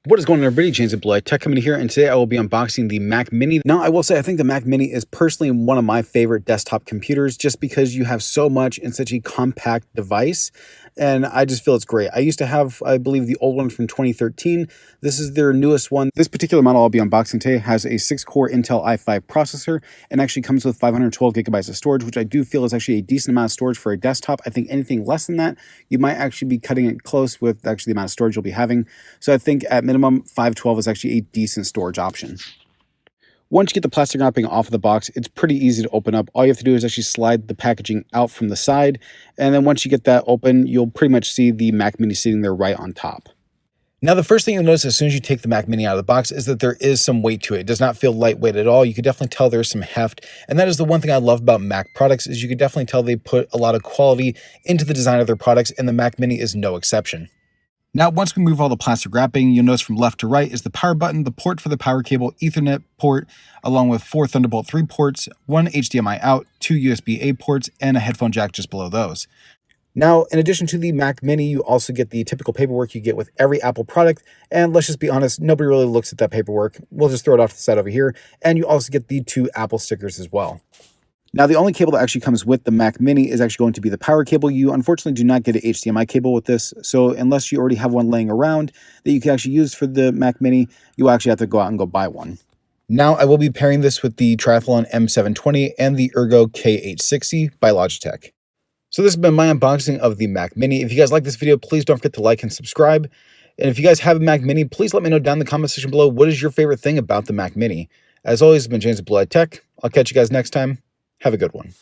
What is going on, everybody? James of Blue Eye Tech coming here, and today I will be unboxing the Mac Mini. Now, I will say I think the Mac Mini is personally one of my favorite desktop computers just because you have so much in such a compact device, and I just feel it's great. I used to have, I believe, the old one from 2013. This is their newest one. This particular model I'll be unboxing today has a 6-core Intel i5 processor and actually comes with 512 gigabytes of storage, which I do feel is actually a decent amount of storage for a desktop. I think anything less than that, you might actually be cutting it close with actually the amount of storage you'll be having. So I think at minimum, 512 is actually a decent storage option. Once you get the plastic wrapping off of the box, it's pretty easy to open up. All you have to do is actually slide the packaging out from the side. And then once you get that open, you'll pretty much see the Mac Mini sitting there right on top. Now, the first thing you'll notice as soon as you take the Mac Mini out of the box is that there is some weight to it. It does not feel lightweight at all. You can definitely tell there's some heft. And that is the one thing I love about Mac products is you can definitely tell they put a lot of quality into the design of their products, and the Mac Mini is no exception. Now, once we move all the plastic wrapping, you'll notice from left to right is the power button, the port for the power cable, Ethernet port, along with 4 Thunderbolt 3 ports, 1 HDMI out, 2 USB-A ports, and a headphone jack just below those. Now, in addition to the Mac Mini, you also get the typical paperwork you get with every Apple product, and let's just be honest, nobody really looks at that paperwork. We'll just throw it off to the side over here, and you also get the 2 Apple stickers as well. Now, the only cable that actually comes with the Mac Mini is actually going to be the power cable. You unfortunately do not get an HDMI cable with this, so unless you already have one laying around that you can actually use for the Mac Mini, you actually have to go out and go buy one. Now, I will be pairing this with the Triathlon M720 and the Ergo KH60 by Logitech. So this has been my unboxing of the Mac Mini. If you guys like this video, please don't forget to like and subscribe. And if you guys have a Mac Mini, please let me know down in the comment section below what is your favorite thing about the Mac Mini. As always, it's been James of Blue Eye Tech. I'll catch you guys next time. Have a good one.